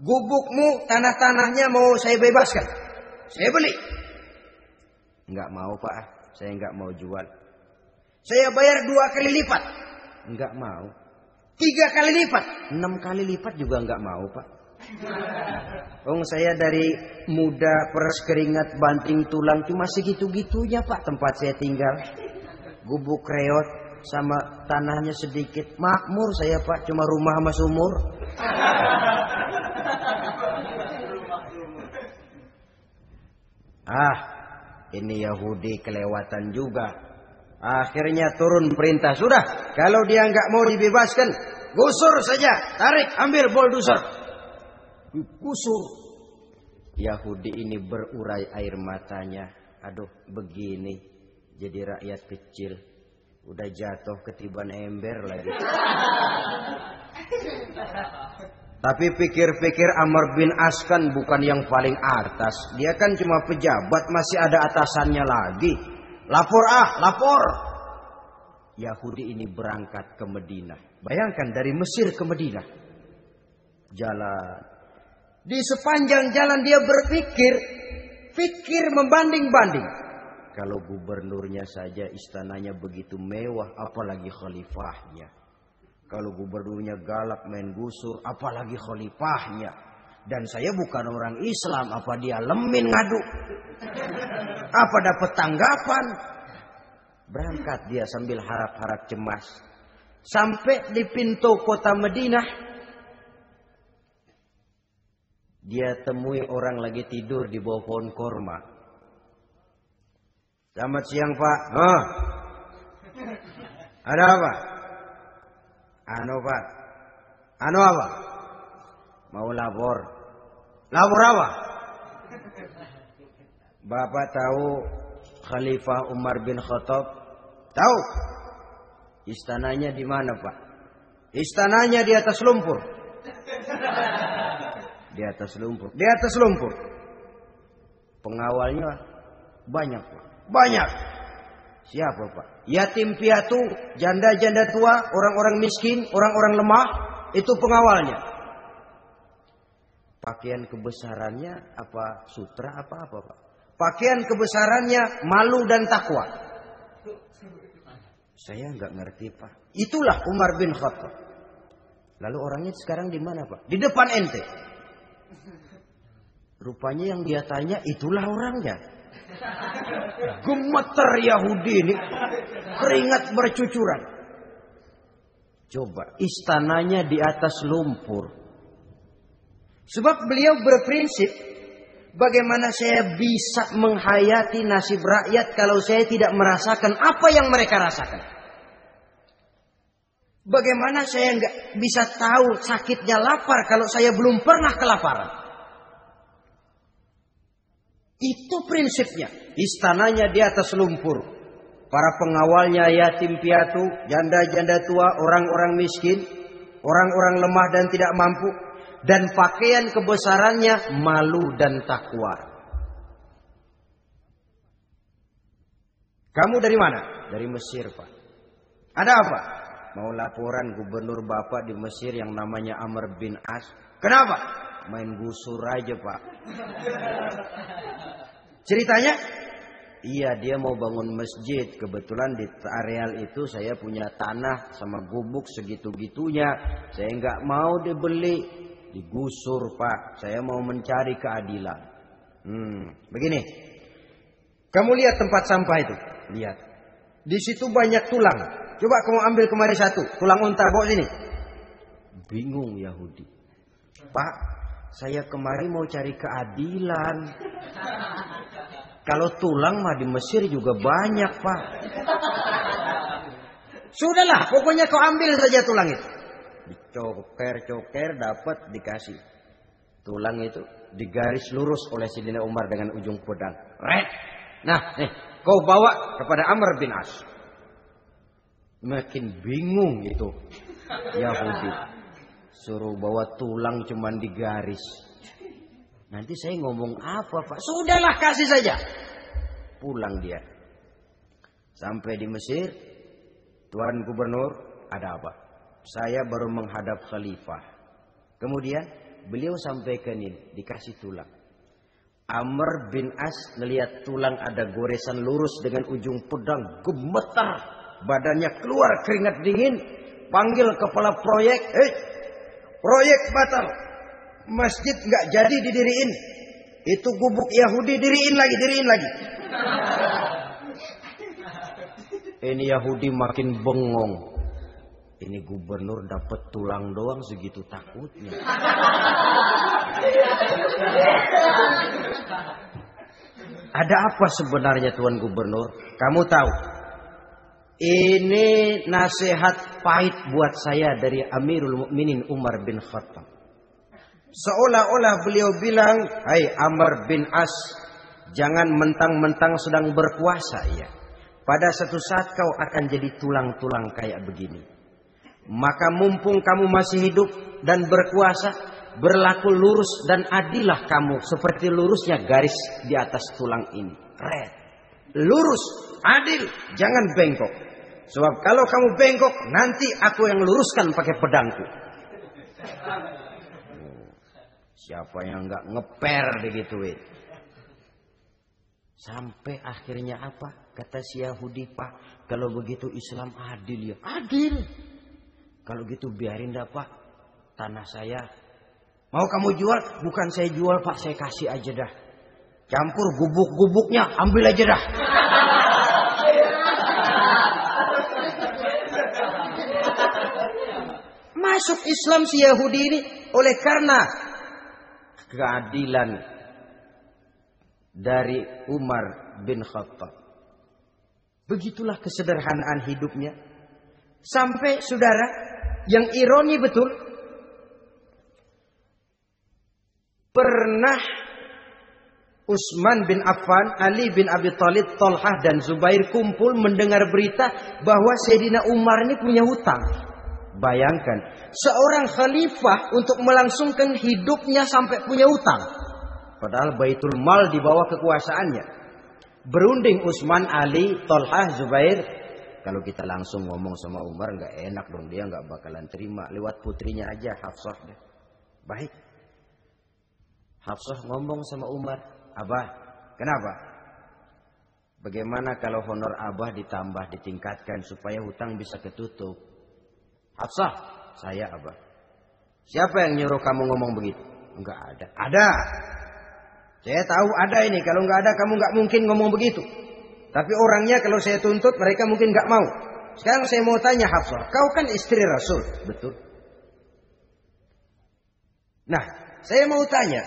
gubukmu, tanah-tanahnya mau saya bebaskan. Saya beli. Enggak mau, Pak. Saya enggak mau jual. Saya bayar 2 kali lipat. Enggak mau. 3 kali lipat. 6 kali lipat juga enggak mau, Pak. Saya dari muda peres keringat banting tulang cuma segitu-gitunya, Pak, tempat saya tinggal. Gubuk reot sama tanahnya sedikit. Makmur saya, Pak, cuma rumah sama sumur. Ini Yahudi kelewatan juga. Akhirnya turun perintah, sudah, kalau dia nggak mau dibebaskan, gusur saja, tarik, ambil bulldozer. Gusur. Yahudi ini berurai air matanya. Aduh, begini jadi rakyat kecil, udah jatuh ketiban ember lagi. Tapi pikir-pikir Amr bin As kan bukan yang paling atas. Dia kan cuma pejabat, masih ada atasannya lagi. Lapor lapor. Yahudi ini berangkat ke Madinah. Bayangkan dari Mesir ke Madinah. Jalan. Di sepanjang jalan dia berpikir. Pikir membanding-banding. Kalau gubernurnya saja istananya begitu mewah, apalagi khalifahnya. Kalau gubernurnya galak main gusur, apalagi khalifahnya. Dan saya bukan orang Islam, apa dia lemin ngadu? Apa dapat tanggapan? Berangkat dia sambil harap-harap cemas. Sampai di pintu kota Madinah, dia temui orang lagi tidur di bawah pohon korma. Selamat siang Pak. Oh. Ada apa? Anu Pak. Anu apa? Mau lapor. Lapor apa? Bapak tahu Khalifah Umar bin Khattab? Tahu? Istananya di mana Pak? Istananya di atas lumpur. Di atas lumpur. Di atas lumpur. Pengawalnya banyak Pak. Banyak. Siapa Pak? Yatim piatu, janda-janda tua, orang-orang miskin, orang-orang lemah. Itu pengawalnya. Pakaian kebesarannya apa sutra apa Pak? Pakaian kebesarannya malu dan takwa. Saya nggak ngerti Pak. Itulah Umar bin Khattab. Lalu orangnya sekarang di mana Pak? Di depan ente. Rupanya yang dia tanya itulah orangnya. Gemeter Yahudi ini, keringat bercucuran. Coba, istananya di atas lumpur. Sebab beliau berprinsip, bagaimana saya bisa menghayati nasib rakyat kalau saya tidak merasakan apa yang mereka rasakan? Bagaimana saya nggak bisa tahu sakitnya lapar kalau saya belum pernah kelaparan? Itu prinsipnya. Istananya di atas lumpur. Para pengawalnya yatim piatu, janda-janda tua, orang-orang miskin, orang-orang lemah dan tidak mampu. Dan pakaian kebesarannya malu dan takwa. Kamu dari mana? Dari Mesir Pak. Ada apa? Mau laporan gubernur Bapak di Mesir yang namanya Amr bin As. Kenapa? Main gusur aja Pak. Ceritanya? Iya, dia mau bangun masjid. Kebetulan di areal itu saya punya tanah sama gubuk segitu-gitunya. Saya nggak mau dibeli, digusur Pak. Saya mau mencari keadilan. Begini. Kamu lihat tempat sampah itu? Lihat. Di situ banyak tulang. Coba kamu ambil kemari satu. Tulang unta, bawa sini. Bingung Yahudi. Pak, saya kemari mau cari keadilan. Kalau tulang mah di Mesir juga banyak Pak. Sudahlah, pokoknya kau ambil saja tulang itu. Dicoker-coker dapat dikasih. Tulang itu digaris lurus oleh Sayyidina Umar dengan ujung pedang. Red. Nah, nih, kau bawa kepada Amr bin As. Makin bingung itu Yahudi. Suruh bawa tulang cuman digaris. Nanti saya ngomong apa Pak? Sudahlah kasih saja. Pulang dia. Sampai di Mesir. Tuan Gubernur, ada apa? Saya baru menghadap Khalifah. Kemudian beliau sampaikan ini. Dikasih tulang. Amr bin As melihat tulang ada goresan lurus dengan ujung pedang. Gemetar. Badannya keluar keringat dingin. Panggil kepala proyek. Proyek batal. Masjid nggak jadi didiriin. Itu gubuk Yahudi diriin lagi. Ini Yahudi makin bengong. Ini gubernur dapat tulang doang segitu takutnya. Ada apa sebenarnya Tuan Gubernur? Kamu tahu? Ini nasihat pahit buat saya dari Amirul Mukminin Umar bin Khattab. Seolah-olah beliau bilang, hai Amr bin As, jangan mentang-mentang sedang berkuasa ya. Pada satu saat kau akan jadi tulang-tulang kayak begini. Maka mumpung kamu masih hidup dan berkuasa, berlaku lurus dan adillah kamu seperti lurusnya garis di atas tulang ini. Red. Lurus, adil, jangan bengkok. Sebab kalau kamu bengkok, nanti aku yang luruskan pakai pedangku. Siapa yang nggak ngeper digituin? Sampai akhirnya apa? Kata si Yahudi, Pak, kalau begitu Islam adil ya. Adil. Kalau gitu biarin dah Pak, tanah saya. Mau kamu jual? Bukan saya jual Pak, saya kasih aja dah. Campur gubuk-gubuknya, ambil aja dah. Masuk Islam si Yahudi ini oleh karena keadilan dari Umar bin Khattab. Begitulah kesederhanaan hidupnya. Sampai saudara, yang ironi betul, pernah Utsman bin Affan, Ali bin Abi Thalib, Thalhah dan Zubair kumpul mendengar berita bahwa Sayyidina Umar ini punya hutang. Bayangkan, seorang khalifah untuk melangsungkan hidupnya sampai punya hutang. Padahal Baitul Mal di bawah kekuasaannya. Berunding Utsman, Ali, Thalhah, Zubair. Kalau kita langsung ngomong sama Umar nggak enak dong, dia nggak bakalan terima. Lewat putrinya aja, Hafsah. Baik. Hafsah ngomong sama Umar, Abah, kenapa? Bagaimana kalau honor Abah ditambah, ditingkatkan supaya hutang bisa ketutup? Hafsah, saya Abah. Siapa yang nyuruh kamu ngomong begitu? Enggak ada. Ada. Saya tahu ada ini. Kalau enggak ada kamu enggak mungkin ngomong begitu. Tapi orangnya kalau saya tuntut mereka mungkin enggak mau. Sekarang saya mau tanya Hafsah, kau kan istri Rasul, betul? Nah, saya mau tanya,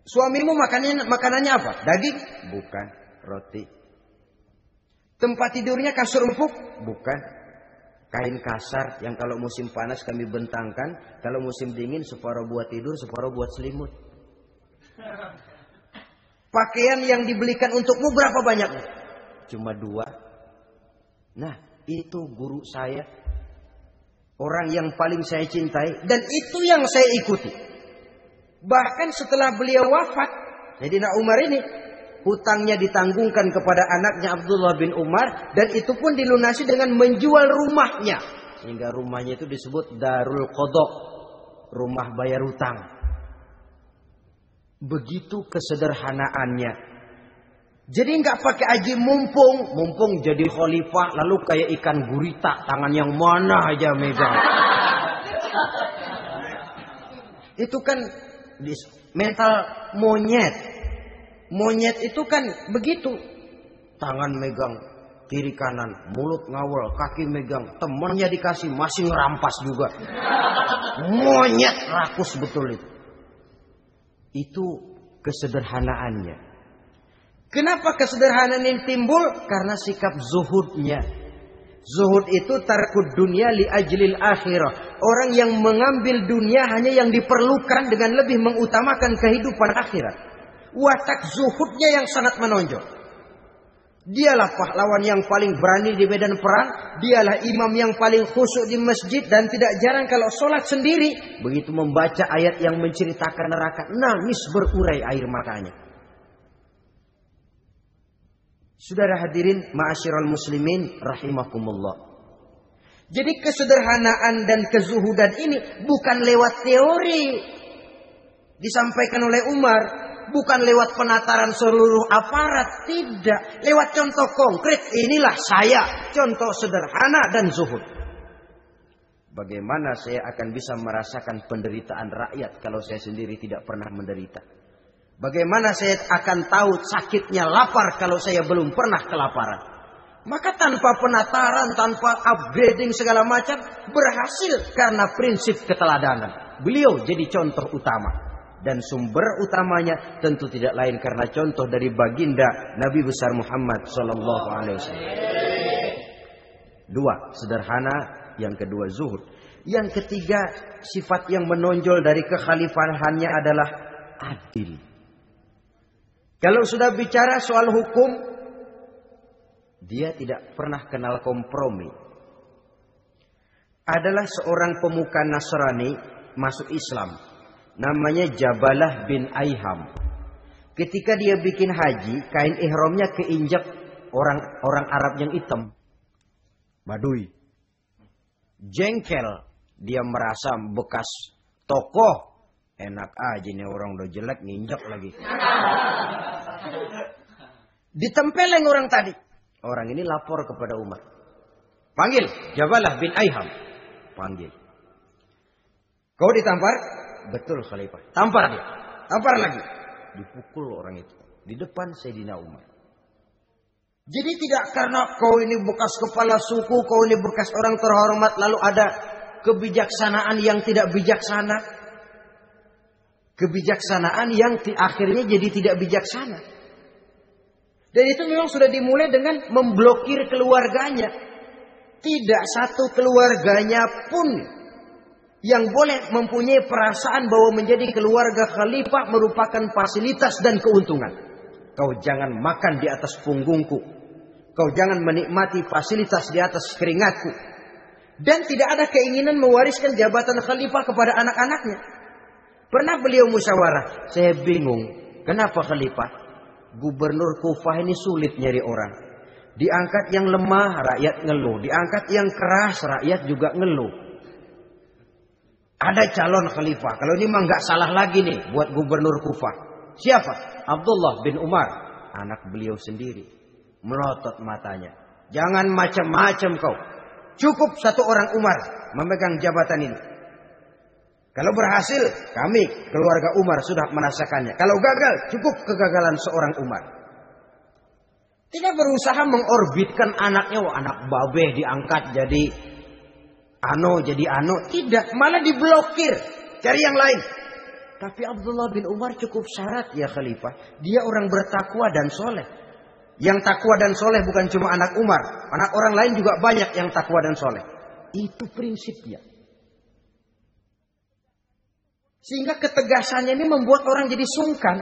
suamimu makanannya apa? Daging? Bukan. Roti. Tempat tidurnya kasur empuk? Bukan. Kain kasar yang kalau musim panas kami bentangkan, kalau musim dingin separuh buat tidur, separuh buat selimut. Pakaian yang dibelikan untukmu berapa banyaknya? Cuma 2. Nah, itu guru saya. Orang yang paling saya cintai dan itu yang saya ikuti. Bahkan setelah beliau wafat, Sayyidina Umar ini hutangnya ditanggungkan kepada anaknya Abdullah bin Umar dan itu pun dilunasi dengan menjual rumahnya. Sehingga rumahnya itu disebut Darul Qadha, rumah bayar hutang. Begitu kesederhanaannya. Jadi nggak pakai aji mumpung jadi khalifah lalu kayak ikan gurita, tangan yang mana aja megang. Itu kan mental monyet. Monyet itu kan begitu. Tangan megang kiri kanan, mulut ngawal, kaki megang, temannya dikasih masih ngerampas juga. Monyet rakus betul itu. Itu kesederhanaannya. Kenapa kesederhanaan ini timbul? Karena sikap zuhudnya. Zuhud itu tarkud dunia li ajlil akhirah. Orang yang mengambil dunia hanya yang diperlukan dengan lebih mengutamakan kehidupan akhirat. Watak zuhudnya yang sangat menonjol. Dialah pahlawan yang paling berani di medan perang. Dialah imam yang paling khusyuk di masjid. Dan tidak jarang kalau sholat sendiri, begitu membaca ayat yang menceritakan neraka, nangis berurai air matanya. Saudara hadirin ma'asyiral muslimin rahimakumullah. Jadi kesederhanaan dan kezuhudan ini bukan lewat teori disampaikan oleh Umar, bukan lewat penataran seluruh aparat, tidak, lewat contoh konkret. Inilah saya, contoh sederhana dan zuhud. Bagaimana saya akan bisa merasakan penderitaan rakyat kalau saya sendiri tidak pernah menderita? Bagaimana saya akan tahu sakitnya lapar kalau saya belum pernah kelaparan? Maka tanpa penataran, tanpa upgrading segala macam, berhasil karena prinsip keteladanan. Beliau jadi contoh utama. Dan sumber utamanya tentu tidak lain karena contoh dari baginda Nabi besar Muhammad SAW. 2, sederhana. Yang kedua, zuhud. Yang ketiga, sifat yang menonjol dari kekhalifahannya adalah adil. Kalau sudah bicara soal hukum, dia tidak pernah kenal kompromi. Adalah seorang pemuka Nasrani masuk Islam. Namanya Jabalah bin Aiham. Ketika dia bikin haji, kain ihramnya keinjak orang Arab yang hitam. Badui. Jengkel. Dia merasa bekas tokoh. Enak aja nih orang udah jelek nginjak lagi. Ditempeleng orang tadi. Orang ini lapor kepada Umar. Panggil Jabalah bin Aiham. panggil. Kau ditampar? Betul khalifah. Tampar dia. Tampar lagi. Dipukul orang itu. Di depan Sayyidina Umar. Jadi tidak karena kau ini bekas kepala suku, kau ini bekas orang terhormat, lalu ada kebijaksanaan yang tidak bijaksana. Kebijaksanaan yang akhirnya jadi tidak bijaksana. Dan itu memang sudah dimulai dengan memblokir keluarganya. Tidak satu keluarganya pun yang boleh mempunyai perasaan bahwa menjadi keluarga khalifah merupakan fasilitas dan keuntungan. Kau jangan makan di atas punggungku. Kau jangan menikmati fasilitas di atas keringatku. Dan tidak ada keinginan mewariskan jabatan khalifah kepada anak-anaknya. Pernah beliau musyawarah. Saya bingung. Kenapa khalifah? Gubernur Kufah ini sulit nyari orang. Diangkat yang lemah, rakyat ngeluh. Diangkat yang keras, rakyat juga ngeluh. Ada calon khalifah. Kalau ini mah nggak salah lagi nih buat gubernur Kufah. Siapa? Abdullah bin Umar. Anak beliau sendiri. Melotot matanya. Jangan macam-macam kau. Cukup satu orang Umar memegang jabatan ini. Kalau berhasil, kami keluarga Umar sudah merasakannya. Kalau gagal, cukup kegagalan seorang Umar. Tidak berusaha mengorbitkan anaknya. Wah, anak babeh diangkat jadi ano. Tidak, malah diblokir. Cari yang lain. Tapi Abdullah bin Umar cukup syarat ya khalifah. Dia orang bertakwa dan soleh. Yang takwa dan soleh bukan cuma anak Umar. Anak orang lain juga banyak yang takwa dan soleh. Itu prinsipnya. Sehingga ketegasannya ini membuat orang jadi sungkan.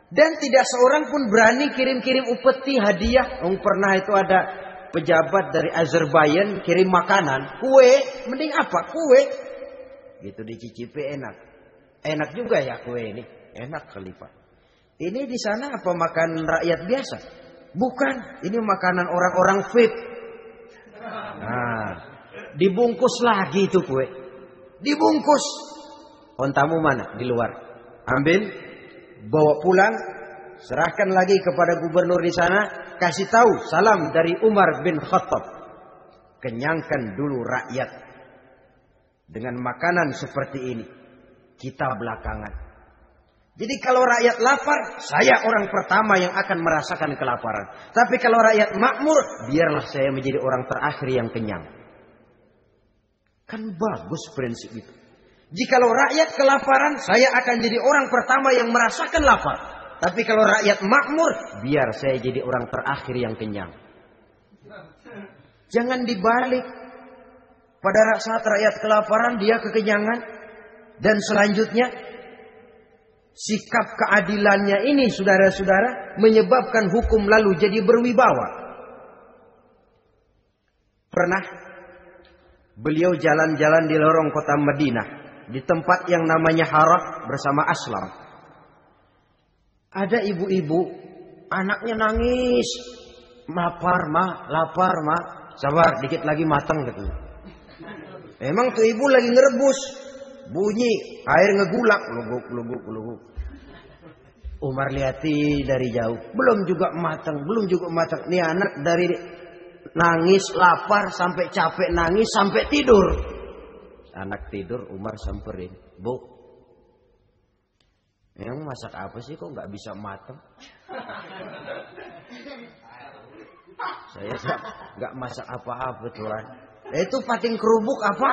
Dan tidak seorang pun berani kirim-kirim upeti hadiah. Pernah itu ada pejabat dari Azerbaijan kirim makanan. Kue, mending apa? Kue. Gitu dicicipi enak. Enak juga ya kue ini. Enak khalifah. Ini di sana apa makan rakyat biasa? Bukan. Ini makanan orang-orang VIP. Nah, dibungkus lagi itu kue. Dibungkus. Ontamu mana? Di luar. Ambil, bawa pulang, serahkan lagi kepada gubernur di sana, kasih tahu salam dari Umar bin Khattab. Kenyangkan dulu rakyat dengan makanan seperti ini. Kita belakangan. Jadi kalau rakyat lapar, saya orang pertama yang akan merasakan kelaparan. Tapi kalau rakyat makmur, biarlah saya menjadi orang terakhir yang kenyang. Kan bagus prinsip itu. Jikalau rakyat kelaparan, saya akan jadi orang pertama yang merasakan lapar. Tapi kalau rakyat makmur, biar saya jadi orang terakhir yang kenyang. Jangan dibalik. Pada saat rakyat kelaparan, dia kekenyangan. Dan selanjutnya, sikap keadilannya ini, saudara-saudara, menyebabkan hukum lalu jadi berwibawa. Pernah beliau jalan-jalan di lorong kota Madinah. Di tempat yang namanya Harah bersama Aslam. Ada ibu-ibu, anaknya nangis. Lapar ma. Sabar, dikit lagi matang gitu. Emang tuh ibu lagi ngerebus. Bunyi, air ngegulak. Luguk. Umar lihati dari jauh. Belum juga matang. Nih anak dari nangis, lapar, sampai capek nangis, sampai tidur. Anak tidur, Umar samperin. Bu, yang masak apa sih kok nggak bisa matang? Saya nggak masak apa-apa Tuhan. Itu pating kerubuk apa?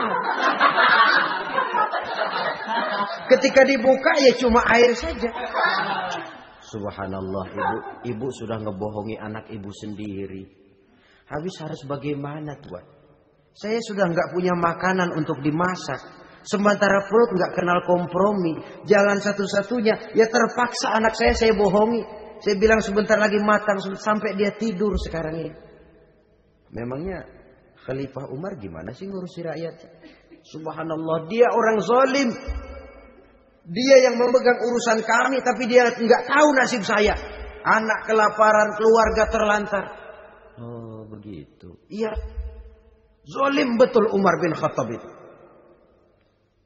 Ketika dibuka ya cuma air saja. Subhanallah, ibu sudah ngebohongi anak ibu sendiri. Habis harus bagaimana Tuhan? Saya sudah nggak punya makanan untuk dimasak. Sementara perut nggak kenal kompromi. Jalan satu-satunya, ya terpaksa anak saya bohongi. Saya bilang sebentar lagi matang sampai dia tidur sekarang ini. Memangnya Khalifah Umar gimana sih ngurusi rakyat? Subhanallah, dia orang zalim. Dia yang memegang urusan kami, tapi dia nggak tahu nasib saya. Anak kelaparan, keluarga terlantar. Oh begitu. Iya. Zalim betul Umar bin Khattab itu.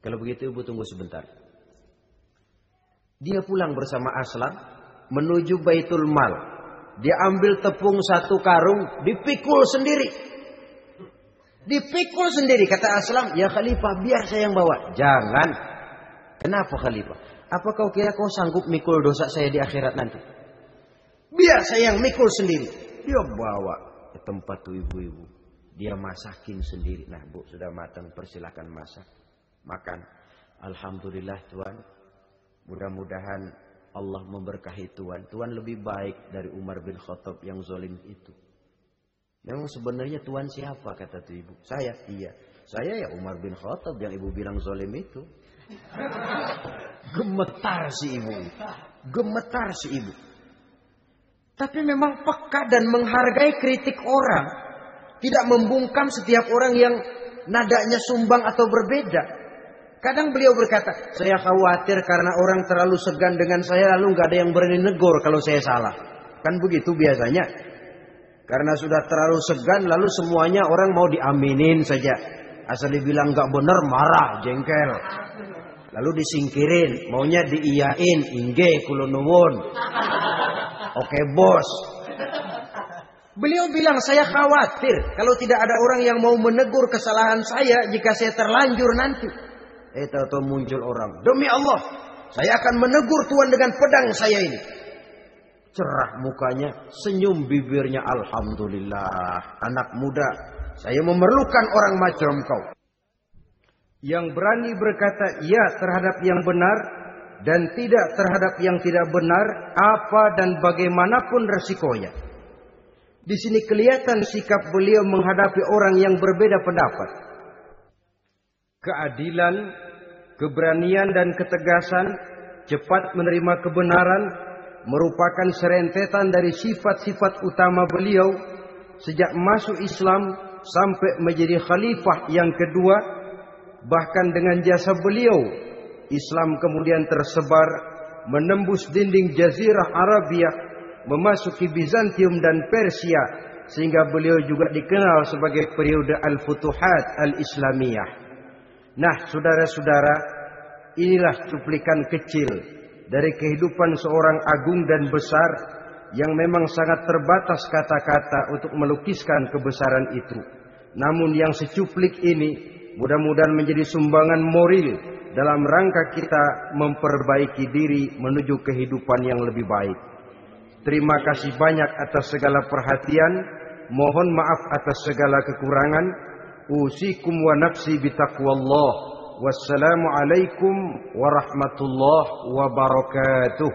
Kalau begitu ibu tunggu sebentar. Dia pulang bersama Aslam menuju Baitul Mal. Dia ambil tepung 1 karung, dipikul sendiri. Dipikul sendiri. Kata Aslam, ya Khalifah biar saya yang bawa. Jangan. Kenapa Khalifah? Apa kau kira kau sanggup mikul dosa saya di akhirat nanti? Biar saya yang mikul sendiri. Dia bawa ke tempat tuh ibu-ibu. Dia masakin sendiri. Nah bu, sudah matang, persilakan masak. Makan. Alhamdulillah Tuhan. Mudah-mudahan Allah memberkahi Tuhan. Tuhan lebih baik dari Umar bin Khattab yang zalim itu. Memang sebenarnya Tuhan siapa, kata tuh ibu? Saya. Iya. Saya ya Umar bin Khattab yang ibu bilang zalim itu. Gemetar si ibu. Gemetar si ibu. Tapi memang peka dan menghargai kritik orang. Tidak membungkam setiap orang yang nadanya sumbang atau berbeda. Kadang beliau berkata, saya khawatir karena orang terlalu segan dengan saya lalu nggak ada yang berani negor kalau saya salah. Kan begitu biasanya. Karena sudah terlalu segan lalu semuanya orang mau diaminin saja. Asal dibilang nggak benar marah, jengkel. Lalu disingkirin, maunya diiyain, inge kula nuwun. Oke bos. Beliau bilang saya khawatir kalau tidak ada orang yang mau menegur kesalahan saya jika saya terlanjur nanti. Tahu-tahu muncul orang. Demi Allah, saya akan menegur Tuhan dengan pedang saya ini. Cerah mukanya, senyum bibirnya. Alhamdulillah, anak muda, saya memerlukan orang macam kau. Yang berani berkata ya terhadap yang benar dan tidak terhadap yang tidak benar, apa dan bagaimanapun resikonya. Di sini kelihatan sikap beliau menghadapi orang yang berbeda pendapat. Keadilan, keberanian dan ketegasan, cepat menerima kebenaran merupakan serentetan dari sifat-sifat utama beliau sejak masuk Islam sampai menjadi khalifah yang kedua. Bahkan dengan jasa beliau, Islam kemudian tersebar menembus dinding Jazirah Arabia, memasuki Bizantium dan Persia, sehingga beliau juga dikenal sebagai periode Al-Futuhat Al-Islamiyah. Nah, saudara-saudara, inilah cuplikan kecil dari kehidupan seorang agung dan besar yang memang sangat terbatas kata-kata untuk melukiskan kebesaran itu. Namun yang secuplik ini mudah-mudahan menjadi sumbangan moral dalam rangka kita memperbaiki diri menuju kehidupan yang lebih baik. Terima kasih banyak atas segala perhatian. Mohon maaf atas segala kekurangan. Usikum wa nafsi bitaqwallah. Wassalamualaikum warahmatullahi wabarakatuh.